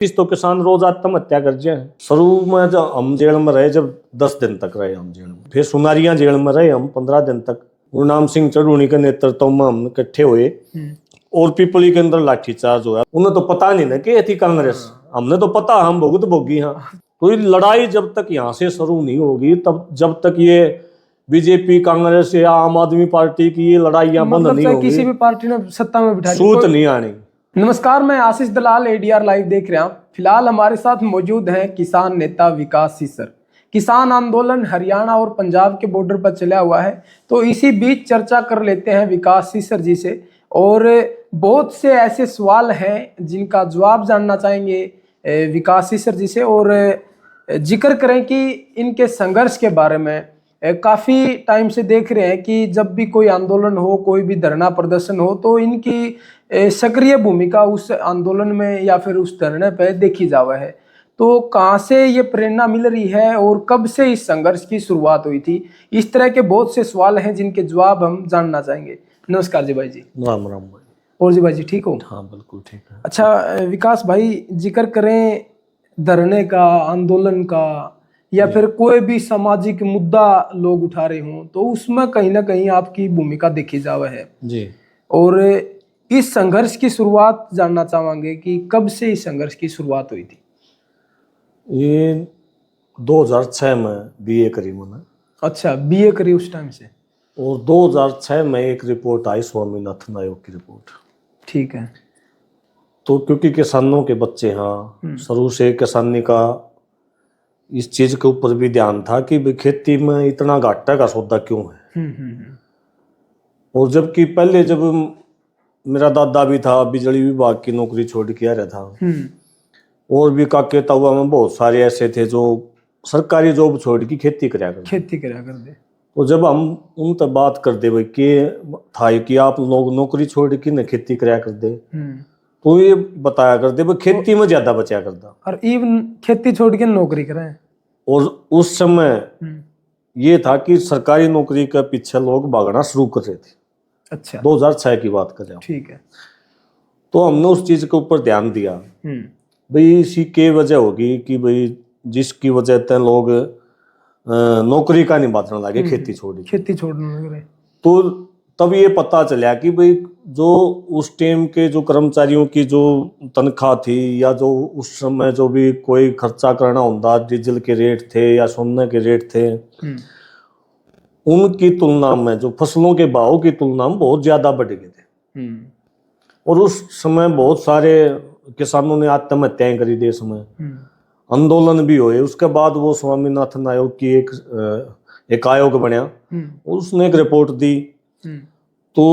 इस तो किसान रोज आत्महत्या कर जाए। शुरू में जब हम जेल में रहे, जब 10 दिन तक रहे हम जेल में, फिर सुनारिया जेल में रहे हम 15 दिन तक। गुरनाम सिंह चढ़ूनी के नेतृत्व में हम इकट्ठे हुए और पिपली के अंदर लाठीचार्ज हुआ। उन्हें तो पता नहीं ना कि थी कांग्रेस, हमने तो पता हम भुगत भोगी। हाँ, तो ये लड़ाई जब तक यहाँ से शुरू नहीं होगी, तब जब तक ये बीजेपी कांग्रेस या आम आदमी पार्टी की ये लड़ाइयां बंद नहीं होगी, किसी भी पार्टी ने सत्ता में बिठा सूत नहीं आनी। नमस्कार, मैं आशीष दलाल एडीआर लाइव देख रहे हैं। फिलहाल हमारे साथ मौजूद हैं किसान नेता विकास सीसर। किसान आंदोलन हरियाणा और पंजाब के बॉर्डर पर चला हुआ है, तो इसी बीच चर्चा कर लेते हैं विकास सीसर जी से। और बहुत से ऐसे सवाल हैं जिनका जवाब जानना चाहेंगे विकास सीसर जी से, और जिक्र करें कि इनके संघर्ष के बारे में। काफ़ी टाइम से देख रहे हैं कि जब भी कोई आंदोलन हो, कोई भी धरना प्रदर्शन हो, तो इनकी सक्रिय भूमिका उस आंदोलन में या फिर उस धरने पे देखी जावा है। तो कहाँ से ये प्रेरणा मिल रही है और कब से इस संघर्ष की शुरुआत हुई थी? इस तरह के बहुत से सवाल हैं जिनके जवाब हम जानना चाहेंगे। नमस्कार जी भाई जी। राम राम भाई। और जी भाई जी ठीक हो? हाँ बिल्कुल ठीक है। अच्छा विकास भाई, जिक्र करें धरने का, आंदोलन का, या फिर कोई भी सामाजिक मुद्दा लोग उठा रहे हों, तो उसमें कहीं ना कहीं आपकी भूमिका देखी जावा है जी। और इस संघर्ष की शुरुआत जानना चाहेंगे कि कब से इस संघर्ष की शुरुआत हुई थी? ये 2006 में बीए करी मैंने। अच्छा, बीए करी उस टाइम से। और 2006 में एक रिपोर्ट आई, स्वामीनाथन आयोग की रिपोर्ट। ठीक है। तो क्योंकि किसानों के बच्चे, हाँ, शुरू से किसानी का इस चीज के ऊपर भी ध्यान था कि खेती में इतना घाटा का सौदा क्यों है। और जबकि पहले जब मेरा दादा भी था, बिजली विभाग की नौकरी छोड़ के आ रहा था, और भी काके ताऊ में बहुत सारे ऐसे थे जो सरकारी जॉब छोड़ के खेती कराया कर दे। तो जब हम उन तक बात कर दे भाई कि था कि आप लोग नौकरी छोड़ के न खेती कराया कर दे, तो ये बताया कर दे भाई खेती में ज्यादा बचा कर दा, और इवन खेती छोड़ के नौकरी कराए। और उस समय ये था कि सरकारी नौकरी के पीछे लोग भागना शुरू कर रहे थे। अच्छा, 2006 की बात कर रहे हैं। ठीक है। तो हमने उस चीज के ऊपर ध्यान दिया भाई इसी के वजह होगी कि भाई जिसकी वजह से लोग नौकरी का नहीं बांटने लगे, खेती छोड़ने लगे। तो तब ये पता चला कि भाई जो उस टाइम के जो कर्मचारियों की जो तनख्वाह थी, या जो उस समय जो भी कोई खर्चा करना होता, डीजल के रेट थे या सोने के रेट थे, उनकी तुलना में जो फसलों के भाव की तुलना में बहुत ज्यादा बढ़ गए थे। और उस समय बहुत सारे किसानों ने आत्महत्याएं करी देश में, आंदोलन भी हुए। उसके बाद वो स्वामीनाथन आयोग की एक आयोग बना, उसने एक रिपोर्ट दी। तो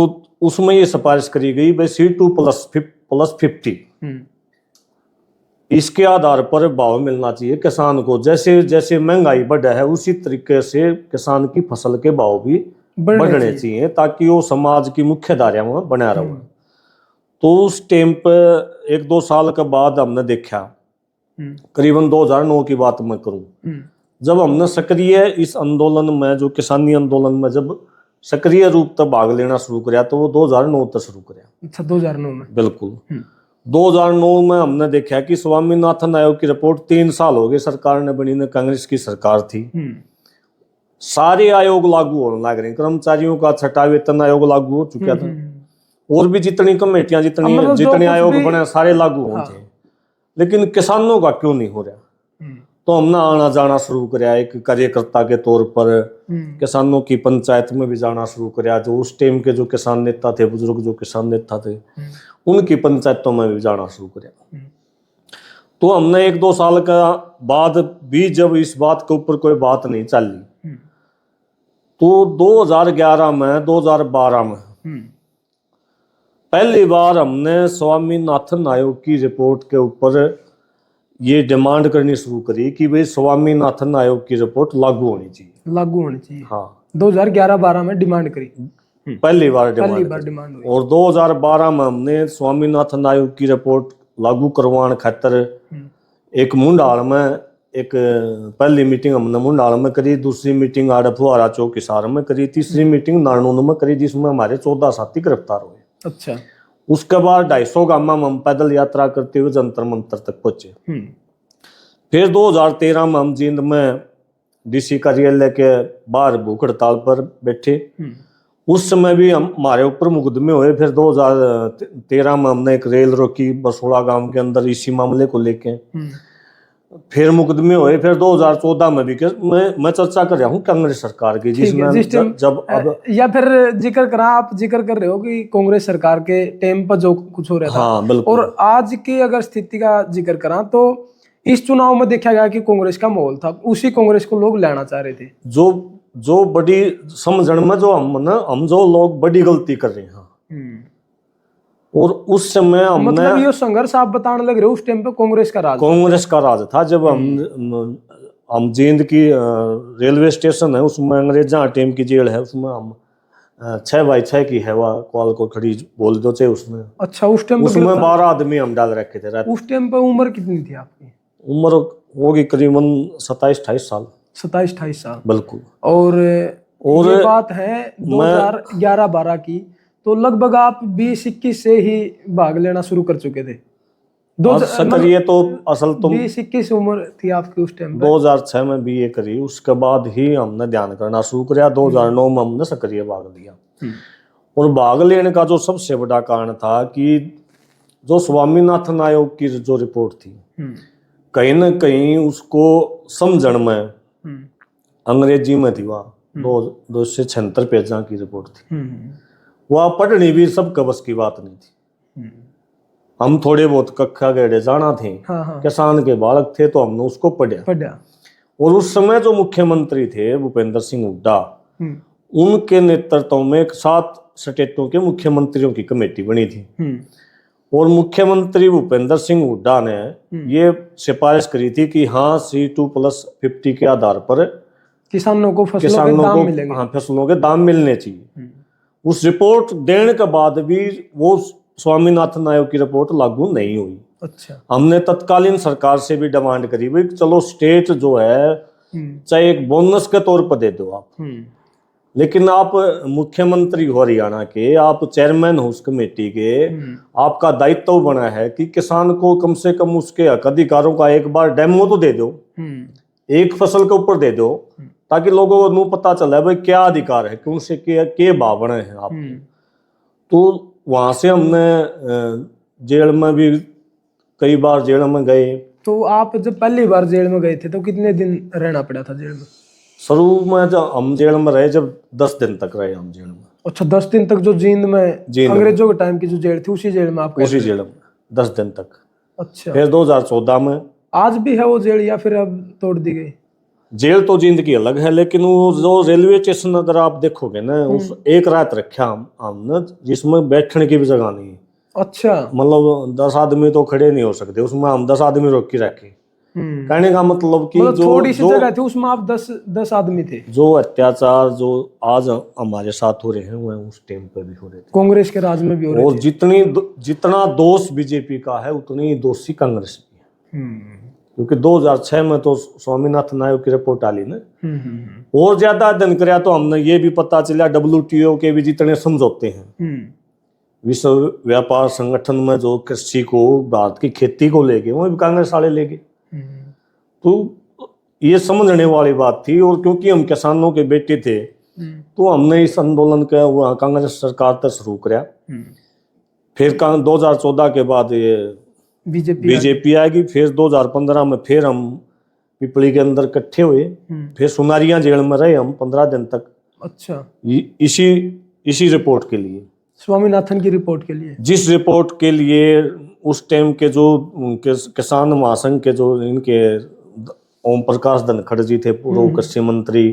उसमें ये सिफारिश करी गई भाई C2+50 इसके आधार पर भाव मिलना चाहिए किसान को। जैसे जैसे महंगाई बढ़ा है उसी तरीके से किसान की फसल के भाव भी बढ़ने चाहिए, ताकि वो समाज की मुख्य धारा में बना रहे। तो उस टाइम पर 1-2 साल के बाद हमने देखा, करीबन 2009 की बात मैं करूं, जब हमने सक्रिय इस आंदोलन में, जो किसानी आंदोलन में जब सक्रिय रूप से भाग लेना शुरू किया, तो वो 2009 तक शुरू किया। अच्छा, 2009 में? बिल्कुल। 2009 में हमने देखा कि स्वामीनाथन आयोग की रिपोर्ट 3 साल हो गए सरकार ने बनी, ने कांग्रेस की सरकार थी, सारे आयोग लागू होने लग रहे। कर्मचारियों का छठा वेतन आयोग लागू हो चुका था, और भी जितनी कमेटियां, जितने आयोग बने सारे लागू हो थे। लेकिन किसानों का क्यों नहीं हो रहा? तो हमने आना जाना शुरू किया, एक कार्यकर्ता के तौर पर किसानों की पंचायत में भी जाना शुरू किया। जो उस टाइम के जो किसान नेता थे, बुजुर्ग जो किसान नेता थे, उनकी पंचायतों में भी जाना शुरू किया। तो हमने 1-2 साल का बाद भी जब इस बात के ऊपर कोई बात नहीं चली, तो 2011 में 2012 में पहली बार हमने स्वामीनाथन आयोग की रिपोर्ट के ऊपर ये डिमांड करनी शुरू करी कि भाई स्वामीनाथन आयोग की रिपोर्ट लागू होनी चाहिए। हाँ, 2011-12 में डिमांड करी, पहली बार डिमांड हुई। और 2012 में हमने स्वामीनाथन आयोग की रिपोर्ट लागू करवाने खातर एक मुंडाल में एक पहली मीटिंग हमने मुंडाल में करी, दूसरी मीटिंग आड़े फुहारा चौक हिसार में करी, तीसरी मीटिंग नारनून में करी, जिसमें हमारे 14 साथी गिरफ्तार हुए। अच्छा। उसके बाद 250 गामा में हम पैदल यात्रा करते हुए जंतर मंतर तक पहुंचे। फिर 2013 में हम जींद में डीसी कार्यालय के बाहर भूख हड़ताल पर बैठे। उस समय भी हमारे ऊपर मुकदमे हुए। फिर 2013 में हमने एक रेल रोकी बसोड़ा गांव के अंदर इसी मामले को लेके, फिर मुकदमे हुए। फिर 2014 में भी मैं चर्चा कर रहा हूँ कांग्रेस सरकार की, जिसमें जब अब या फिर जिक्र करा, आप जिक्र कर रहे हो कि कांग्रेस सरकार के टाइम पर जो कुछ हो रहा था। हाँ, बिल्कुल। और आज की अगर स्थिति का जिक्र करा तो इस चुनाव में देखा गया कि कांग्रेस का माहौल था, उसी कांग्रेस को लोग लाना चाह रहे थे। जो बड़ी समझण में जो हम जो लोग बड़ी गलती कर रहे हैं। और उस समय हमने मतलब ये संघर्ष आप बताने लग रहे हो, उस टाइम पे कांग्रेस का राज था। जब हम जींद की रेलवे स्टेशन है, उसमें अंग्रेजा टीम की जेल है, उसमें हम 6x6 की है, वह कॉल को खड़ी बोल दो चाहे उसमें। अच्छा, उस टाइम उसमें 12 आदमी हम डाल रखे थे। उस टाइम पे उम्र कितनी थी आपकी? उम्र होगी करीबन 27-28 साल। 27-28 साल, बिल्कुल। और ये बात है 2011-12 की, तो लगभग आप 20-21 से ही भाग लेना शुरू कर चुके थे। करिए तो असल तो 20-21 उम्र थी आपकी उस टाइम पे। 2006 में बीए करी, उसके बाद ही हमने ध्यान करना शुरू किया। 2009 में हमने सक्रिय भाग लिया। और भाग लेने का जो सबसे बड़ा कारण था कि जो स्वामीनाथन आयोग की जो रिपोर्ट थी, कहीं ना कहीं उसको समझण में अंग्रेजी में थी, वह 276 पेजा की रिपोर्ट थी। वह पढ़नी भी सब बस की बात नहीं थी। हम थोड़े बहुत कक्षा गए जाना थे, किसान के बालक थे, तो हमने उसको पढ़ा। और उस समय जो मुख्यमंत्री थे भूपेंद्र सिंह हुड्डा, उनके नेतृत्व में 7 स्टेटों के मुख्यमंत्रियों की कमेटी बनी थी। और मुख्यमंत्री भूपेंद्र सिंह हुड्डा ने ये सिफारिश करी थी कि हाँ, C2+50 के आधार पर किसानों को फसलों के दाम मिलने चाहिए। उस रिपोर्ट देने के बाद भी वो स्वामीनाथन आयोग की रिपोर्ट लागू नहीं हुई। अच्छा। हमने तत्कालीन सरकार से भी डिमांड करी भाई चलो स्टेट जो है चाहे एक बोनस के तौर पर दे दो आप, लेकिन आप मुख्यमंत्री हो हरियाणा के, आप चेयरमैन हो उस कमेटी के, आपका दायित्व बना है कि किसान को कम से कम उसके हक अधिकारों का एक बार डेमो तो दे दो, एक फसल के ऊपर दे दो, ताकि लोगों को पता चले भाई क्या अधिकार है, कौन से के भावना है आप। तो वहां से हमने जेल में भी कई बार जेल में गए। तो आप जब पहली बार जेल में गए थे तो कितने दिन रहना पड़ा था जेल में? शुरू में जब हम जेल में रहे, जब 10 दिन तक रहे हम जेल में। अच्छा, 10 दिन तक जो जींद में अंग्रेजों के टाइम की जो जेल थी, उसी जेल में आप? उसी जेल में 10 दिन तक। अच्छा। फिर 2014 में। आज भी है वो जेल या फिर अब तोड़ दी गई? जेल तो जींद की अलग है, लेकिन वो जो रेलवे स्टेशन अगर आप देखोगे ना, उस एक रात रखा हमने, जिसमें बैठने की भी जगह नहीं। अच्छा। मतलब 10 आदमी तो खड़े नहीं हो सकते उसमें, हम 10 आदमी रोक के रखे। कहने का मतलब कि जो थोड़ी सी जगह थी उसमें आप 10 आदमी थे। जो अत्याचार जो आज हमारे साथ हो रहे हैं वो उस टाइम पे भी हो रहे थे, कांग्रेस के राज में भी हो रहे थे। और जितना दोष बीजेपी का है उतनी दोषी कांग्रेस भी है। क्योंकि 2006 में तो स्वामीनाथन आयोग की रिपोर्ट आली ना, और ज्यादा अध्ययन कराया तो हमने ये भी पता चला WTO के भी जितने समझौते हैं, विश्व व्यापार संगठन में जो कृषि को, भारत की खेती को लेके, वो भी कांग्रेस वाले लेके। तो ये समझने वाली बात थी। और क्योंकि हम किसानों के बेटे थे, तो हमने इस आंदोलन का कांग्रेस सरकार तक शुरू कराया। फिर 2014 के बाद ये बीजेपी आएगी। फिर 2015 में फिर हम पिपली के अंदर इकट्ठे हुए, फिर सुनारिया जेल में रहे हम 15 दिन तक। अच्छा। इसी रिपोर्ट के लिए, स्वामीनाथन की रिपोर्ट के लिए, जिस रिपोर्ट के लिए उस टाइम के जो किसान महासंघ के जो इनके ओम प्रकाश धनखड़ जी थे, पूर्व कृषि मंत्री,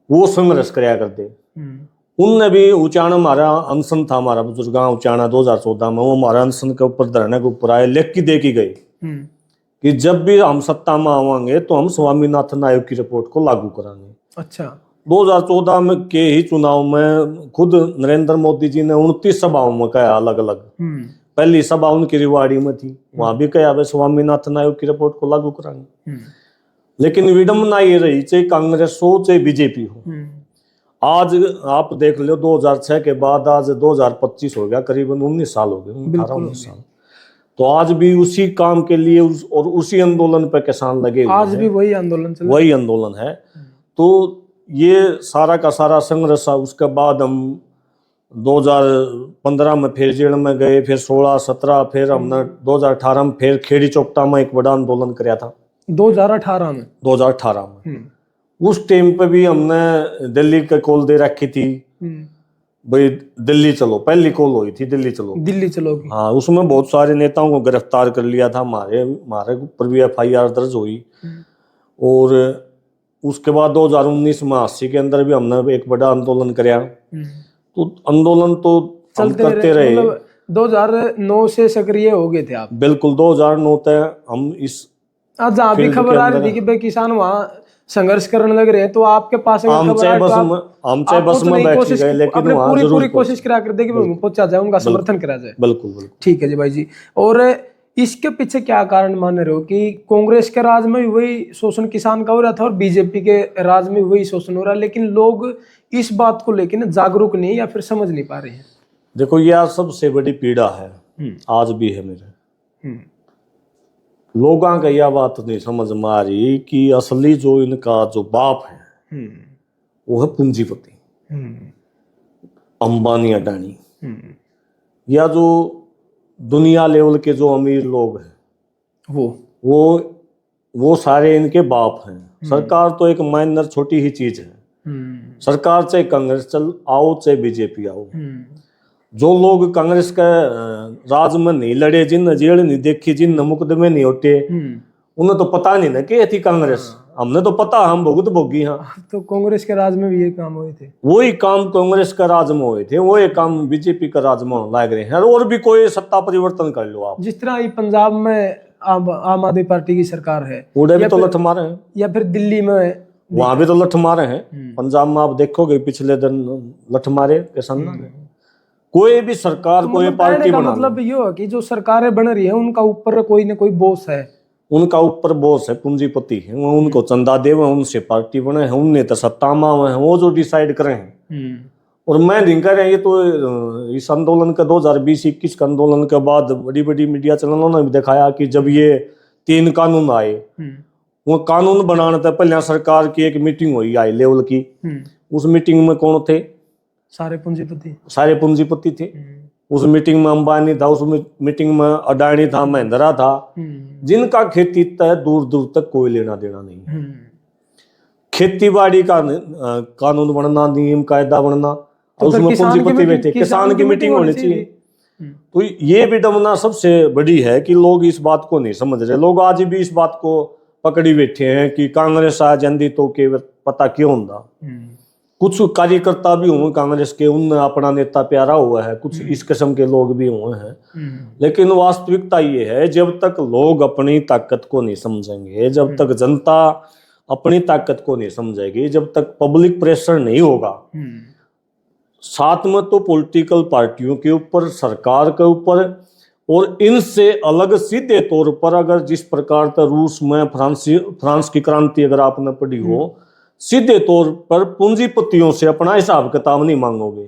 वो संघर्ष कराया करते। उनने भी उचाना, हमारा अनशन था, हमारा बुजुर्गा उचाना 2014 में, वो हमारा अनशन के ऊपर धरने के ऊपर आए, लिख के दे की गई कि जब भी हम सत्ता में आवांगे तो हम स्वामीनाथन आयोग की रिपोर्ट को लागू कराएंगे। अच्छा। 2014 में के ही चुनाव में खुद नरेंद्र मोदी जी ने 29 सभाओं में कहा अलग अलग। पहली सभा उनकी रिवाड़ी में थी, वहां भी कहा स्वामीनाथन आयोग की रिपोर्ट को लागू कराएंगे। लेकिन विडम्बना ये रही, चाहे कांग्रेस हो चाहे बीजेपी हो, आज आप देख लो 2006 के बाद आज 2025 हो गया, करीबन 19 साल हो गए, 18-19 साल। तो आज भी उसी काम के लिए और उसी आंदोलन पे किसान लगे हुए आज भी वही आंदोलन चल रहा वही आंदोलन है। तो ये सारा का सारा संघर्ष। उसके बाद हम 2015 में फिर जेल में गए, फिर 16-17, फिर हमने 2018 में फिर खेड़ी चौपटा में एक बड़ा आंदोलन कराया था 2018 में। 2018 में उस टाइम पे भी हमने दिल्ली के कॉल दे रखी थी, भाई दिल्ली चलो, पहली कॉल हुई थी दिल्ली चलो, दिल्ली चलोगी। हाँ, उसमें बहुत सारे नेताओं को गिरफ्तार कर लिया था, हमारे ऊपर भी FIR दर्ज हुई। और उसके बाद 2019 में 80 के अंदर भी हमने एक बड़ा आंदोलन कराया। तो आंदोलन तो हम करते रहे। मतलब 2009 से सक्रिय हो गए थे आप? बिल्कुल, 2009 तक हम इस आज जहाँ भी खबर आ रही थी कि भाई किसान वहाँ संघर्ष करने लग रहे हैं, तो आपके पास हम चाहे बस में बैठ गए, लेकिन वहाँ पूरी कोशिश करा कर दे कि पहुंचा जाए, उनका समर्थन करा जाए। बिल्कुल बिल्कुल। ठीक है जी भाई जी। और इसके पीछे क्या कारण मान रहे हो कि कांग्रेस के राज में भी वही शोषण किसान का हो रहा था और बीजेपी के राज में वही शोषण हो रहा है, लेकिन लोग इस बात को लेकर जागरूक नहीं या फिर समझ नहीं पा रहे हैं? देखो, यह सबसे बड़ी पीड़ा है, आज भी है मेरे। लोगों का यह बात नहीं समझ में आ रही कि असली जो इनका जो बाप है वो है पूंजीपति, अंबानी, अडानी, या जो दुनिया लेवल के जो अमीर लोग हैं वो सारे इनके बाप हैं। सरकार तो एक माइनर छोटी ही चीज है। सरकार चाहे कांग्रेस चल आओ चाहे बीजेपी आओ, जो लोग कांग्रेस का राज में नहीं लड़े, जिन जेल नहीं देखी, जिन मुकदमे नहीं होते, उन्हें तो पता नहीं ना कि थी कांग्रेस। हमने तो पता, हम भुगत भोगी। हाँ, तो कांग्रेस के राज में भी ये काम हुए थे, वही काम कांग्रेस का राज में हुए थे, वही काम बीजेपी का राज में लग रहे हैं। और भी कोई सत्ता परिवर्तन कर लो आप, जिस तरह ये पंजाब में आम आदमी पार्टी की सरकार है, उड़े भी तो लठ मारे हैं, या फिर दिल्ली में वहां भी तो लठ मारे हैं। पंजाब में आप देखोगे पिछले दिन लठ मारे किसान ने। कोई भी सरकार, तो कोई पार्टी बना, मतलब ये है कि जो सरकारें बन रही है उनका ऊपर कोई ना कोई बॉस है, उनका ऊपर बॉस है, पूंजीपति है, उनको चंदा दे, उनसे पार्टी बने हैं, उनने तो सत्ता में है, वो जो डिसाइड करे हैं। और मैं नहीं कह रहा, ये तो इस आंदोलन का 2020-21 का आंदोलन के बाद बड़ी बड़ी मीडिया चैनलों ने भी दिखाया कि जब ये 3 कानून आए, वो कानून बनाने से पहले सरकार की एक मीटिंग हुई हाई लेवल की। उस मीटिंग में कौन थे? सारे पूंजीपति थे। उस मीटिंग में अंबानी था, उस मीटिंग में अडानी था, महिंद्रा था, जिनका खेती तय दूर दूर तक कोई लेना देना नहीं। खेती बाड़ी का कानून बनना, नियम कायदा बनना, तो उसमें पूंजीपति बैठे, किसान की मीटिंग होनी चाहिए। तो ये विडंबना सबसे बड़ी है कि लोग इस बात को नहीं समझ रहे। लोग आज भी इस बात को पकड़ी बैठे हैं कि कांग्रेस आ जाती तो के पता क्यों होता। कुछ कार्यकर्ता भी हुए कांग्रेस के, उनने अपना नेता प्यारा हुआ है, कुछ इस किस्म के लोग भी हुए हैं। लेकिन वास्तविकता ये है, जब तक लोग अपनी ताकत को नहीं समझेंगे, जब तक जनता अपनी ताकत को नहीं समझेगी, जब तक पब्लिक प्रेशर नहीं होगा, साथ में तो पॉलिटिकल पार्टियों के ऊपर, सरकार के ऊपर, और इनसे अलग सीधे तौर पर अगर जिस प्रकार का रूस में फ्रांस की क्रांति अगर आपने पढ़ी हो, सीधे तौर पर पूंजीपतियों से अपना हिसाब किताब नहीं मांगोगे।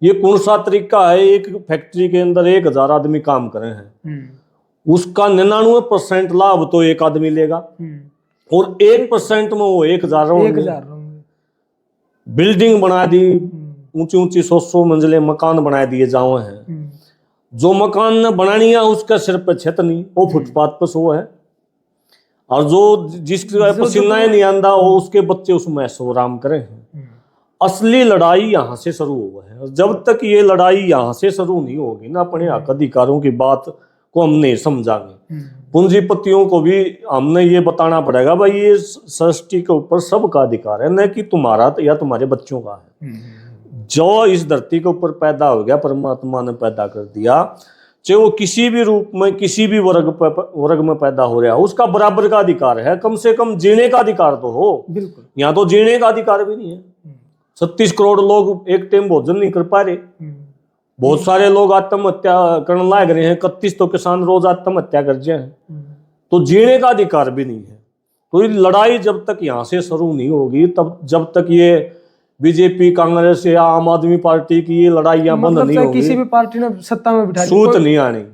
ये कौन सा तरीका है? एक फैक्ट्री के अंदर 1000 आदमी काम कर रहे हैं, उसका 99% लाभ तो एक आदमी लेगा, और 1% में वो 1000 बिल्डिंग बना दी, ऊंची ऊंची 100 मंजिले मकान बना दिए जाओ हैं। जो मकान बनानी है उसका सिर पर छत नहीं, वो फुटपाथ पर सो है, और जो जिसका पसीना नहीं आंदा वो उसके बच्चे उसमें सो आराम करें। असली लड़ाई यहाँ से शुरू हुआ है। जब तक ये लड़ाई यहाँ से शुरू नहीं होगी ना, अपने हक अधिकारों की बात को हम नहीं समझाएंगे। पूंजीपतियों को भी हमने ये बताना पड़ेगा, भाई ये सृष्टि के ऊपर सबका अधिकार है, न कि तुम्हारा या तुम्हारे बच्चों का है। जो इस धरती के ऊपर पैदा हो गया, परमात्मा ने पैदा कर दिया, चाहे वो किसी भी रूप में, किसी भी वर्ग में पैदा हो रहा हो, उसका बराबर का अधिकार है। कम से कम जीने का अधिकार तो हो। बिल्कुल, यहाँ तो जीने का अधिकार भी नहीं है। 36 करोड़ लोग एक टाइम भोजन नहीं कर पा रहे। बहुत सारे लोग आत्महत्या करने लग रहे हैं। 31 तो किसान रोज आत्महत्या कर रहे हैं। तो जीने का अधिकार भी नहीं है। तो ये लड़ाई जब तक यहाँ से शुरू नहीं होगी, तब जब तक ये बीजेपी कांग्रेस या आम आदमी पार्टी की ये लड़ाइयां बंद मतलब नहीं चाहे होंगी, किसी भी पार्टी ने सत्ता में बिठा दी, सूत कोई नहीं आनी,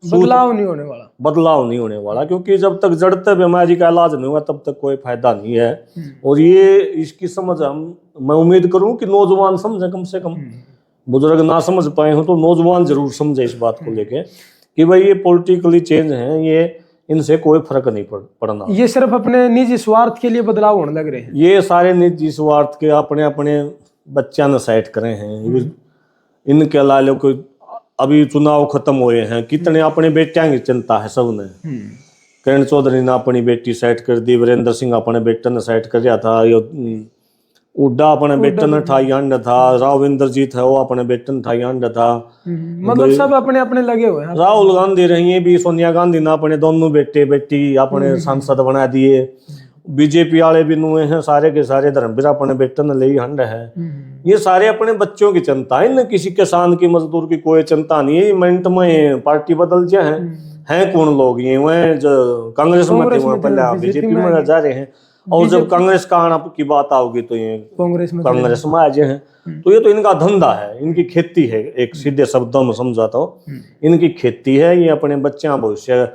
बदलाव नहीं होने वाला। बदलाव नहीं होने वाला, क्योंकि जब तक जड़ तक बीमारी का इलाज नहीं हुआ तब तक कोई फायदा नहीं है। और ये इसकी समझ मैं उम्मीद करूं कि नौजवान समझे, कम से कम बुजुर्ग ना समझ पाए हो तो नौजवान जरूर समझे इस बात को लेके कि भाई ये पॉलिटिकली चेंज है, ये इनसे कोई फर्क नहीं पड़ना। ये सिर्फ अपने निजी स्वार्थ के लिए बदलाव होने लग रहे हैं। ये सारे निजी स्वार्थ के अपने अपने बच्चा ने सेट करे हैं। इनके अलावा कोई अभी चुनाव खत्म हुए हैं, कितने अपने बेटियां की चिंता है सबने। किरण चौधरी ने अपनी बेटी सेट कर दी, वीरेंद्र सिंह अपने बेटे ने सेट कर दिया था, उड्डा अपने बेटे ने ठाई अंड था, राव इंद्रजीत है वो अपने बेटे ने ठाई अंड था। मतलब सब अपने अपने लगे हुए हैं। राहुल गांधी रही भी, सोनिया गांधी ने अपने दोनों बेटे बेटी अपने सांसद बना दिए। बीजेपी वाले भी नुए हैं, सारे के सारे धर्मवीर अपने बेटे ने ले हंड है। ये सारे अपने बच्चों की चिंता है, इन्हें किसी किसान की मजदूर की कोई चिंता नहीं है। मिनट में पार्टी बदल जाए हैं कौन लोग, ये वह जो कांग्रेस में थे वहां पहले बीजेपी में जा रहे हैं, और जब कांग्रेस का आना की बात आओगी तो ये कांग्रेस में आ जाए हैं। तो ये तो इनका धंधा है, इनकी खेती है, एक सीधे शब्दों में समझाता हूँ, इनकी खेती है। ये अपने बच्चे भविष्य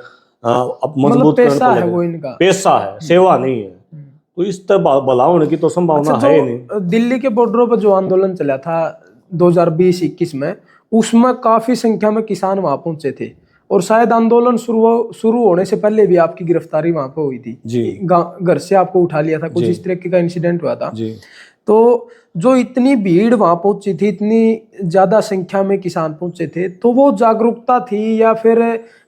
मजबूत पैसा है, वो इनका पैसा है, सेवा नहीं है। तो इस तरह भला होने की तो संभावना है नहीं। दिल्ली के बॉर्डरों पर जो आंदोलन चला था 2020-21 में, उसमें काफी संख्या में किसान वहां पहुंचे थे, और शायद आंदोलन शुरू होने से पहले भी आपकी गिरफ्तारी वहां पर हुई थी जी। घर से आपको उठा लिया था, कुछ इस तरीके का इंसिडेंट हुआ था जी। तो जो इतनी भीड़ वहां पहुंची थी, इतनी ज्यादा संख्या में किसान पहुंचे थे, तो वो जागरूकता थी या फिर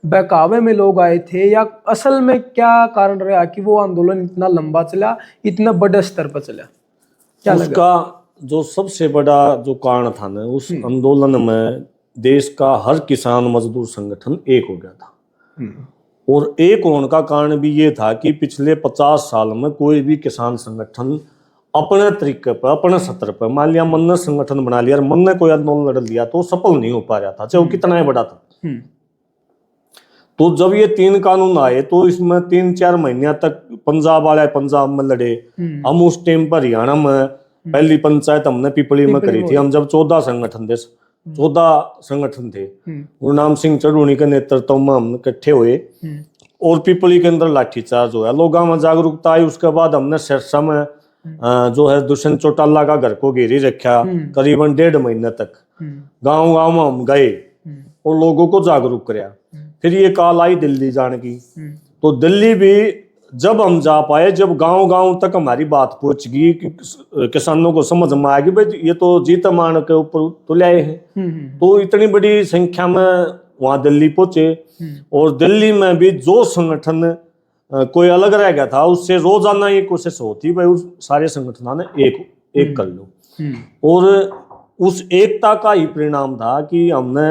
बहकावे में लोग आए थे, या असल में क्या कारण रहा कि वो आंदोलन इतना लंबा चला, इतना बड़े स्तर पर चला? क्या उसका जो सबसे बड़ा जो कारण था ना, उस आंदोलन में देश का हर किसान मजदूर संगठन एक हो गया था। और एक होने का कारण भी ये था कि पिछले 50 साल में कोई भी किसान संगठन अपने तरीके पर, अपने सत्र पर, मान लिया मन ने संगठन बना लिया और मन ने कोई आंदोलन लड़ लिया तो सफल नहीं हो पा रहा था, चाहे वो कितना ही बड़ा था। तो जब ये 3 कानून आए तो इसमें 3-4 महीने तक पंजाब वाले पंजाब में लड़े। हम उस टाइम पर हरियाणा में पहली पंचायत हमने पिपली में करी थी। हम जब 14 संगठन थे, गुरनाम सिंह चढ़ूनी के नेतृत्व में हम इकट्ठे हुए और पिपली के अंदर लाठीचार्ज हुआ, लोगों में जागरूकता आई। उसके बाद हमने सिरसा में जो है दुष्यंत चौटाला का घर को घेरी रखा करीबन 1.5 महीने तक। गांव गांव में हम गए और लोगों को जागरूक कराया। फिर ये काल आई दिल्ली जाने की, तो दिल्ली भी जब हम जा पाए, जब गांव गांव तक हमारी बात पहुंच गई, किसानों को समझ में आ गई भाई ये तो जीता मान के ऊपर तुले आए हैं, तो इतनी बड़ी संख्या में वहां दिल्ली पहुंचे। और दिल्ली में भी जो संगठन कोई अलग रह गया था, उससे रोजाना ये कोशिश होती भाई उस सारे संगठनों ने एक कर लो। और उस एकता का ही परिणाम था कि हमने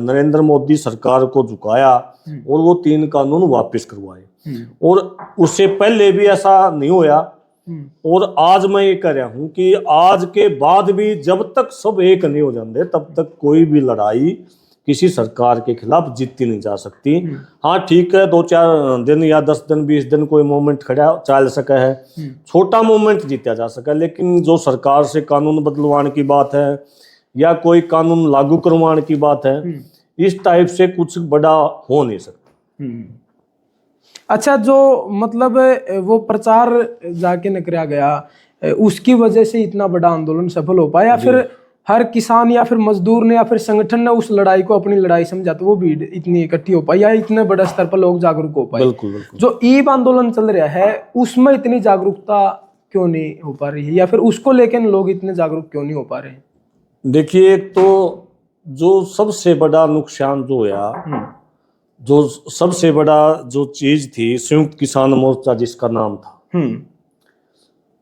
नरेंद्र मोदी सरकार को झुकाया और वो 3 कानून वापस करवाए। और उससे पहले भी ऐसा नहीं होया। और आज मैं ये कह रहा हूं कि आज के बाद भी जब तक सब एक नहीं हो जाते तब तक कोई भी लड़ाई किसी सरकार के खिलाफ जीती नहीं जा सकती। हाँ ठीक है, 2-4 दिन या 10 दिन 20 दिन कोई मूवमेंट खड़ा चल सका है, छोटा मूवमेंट जीता जा सका, लेकिन जो सरकार से कानून बदलवाने की बात है या कोई कानून लागू करवाने की बात है, इस टाइप से कुछ बड़ा हो नहीं सकता। अच्छा, जो मतलब वो प्रचार जाके न कराया गया, उसकी वजह से इतना बड़ा आंदोलन सफल हो पाया, फिर हर किसान या फिर मजदूर ने या फिर संगठन ने उस लड़ाई को अपनी लड़ाई समझा तो वो भीड़ इतनी इकट्ठी हो पाई या इतने बड़े स्तर पर लोग जागरूक हो पाए? बिल्कुल, बिल्कुल। जो ईब आंदोलन चल रहा है उसमें इतनी जागरूकता क्यों नहीं हो पा रही है, या फिर उसको लेकर लोग इतने जागरूक क्यों नहीं हो पा रहे हैं? देखिए, एक तो जो सबसे बड़ा नुकसान जो हुआ, जो सबसे बड़ा जो चीज थी, संयुक्त किसान मोर्चा जिसका नाम था,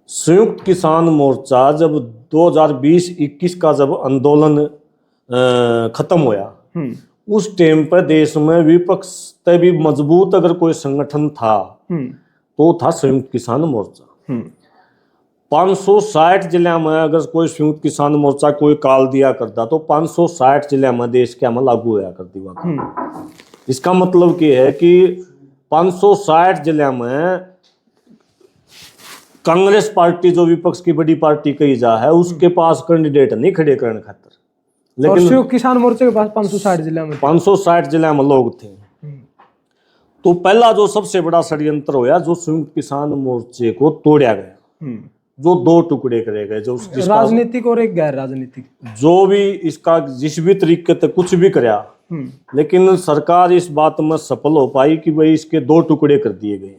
संयुक्त किसान मोर्चा जब 2020-21 का जब आंदोलन खत्म होया, उस टाइम पर देश में विपक्ष से भी मजबूत अगर कोई संगठन था तो था संयुक्त किसान मोर्चा। 560 जिले में अगर कोई संयुक्त किसान मोर्चा कोई काल दिया करता तो 560 जिले में देश के में लागू होया करती बात। इसका मतलब क्या है कि 560 जिले में कांग्रेस पार्टी जो विपक्ष की बड़ी पार्टी कही जा है उसके पास कैंडिडेट नहीं खड़े करने खातर, और लेकिन शिव किसान मोर्चे के पास 560 जिला में 560 जिला में लोग थे। तो पहला जो सबसे बड़ा षड्यंत्र होया, जो संयुक्त किसान मोर्चे को तोड़ा गया, जो दो टुकड़े करे गए, जो राजनीतिक और एक गैर राजनीतिक, जो भी इसका जिस भी तरीके से कुछ भी कराया, लेकिन सरकार इस बात में सफल हो पाई कि भाई इसके दो टुकड़े कर दिए गए।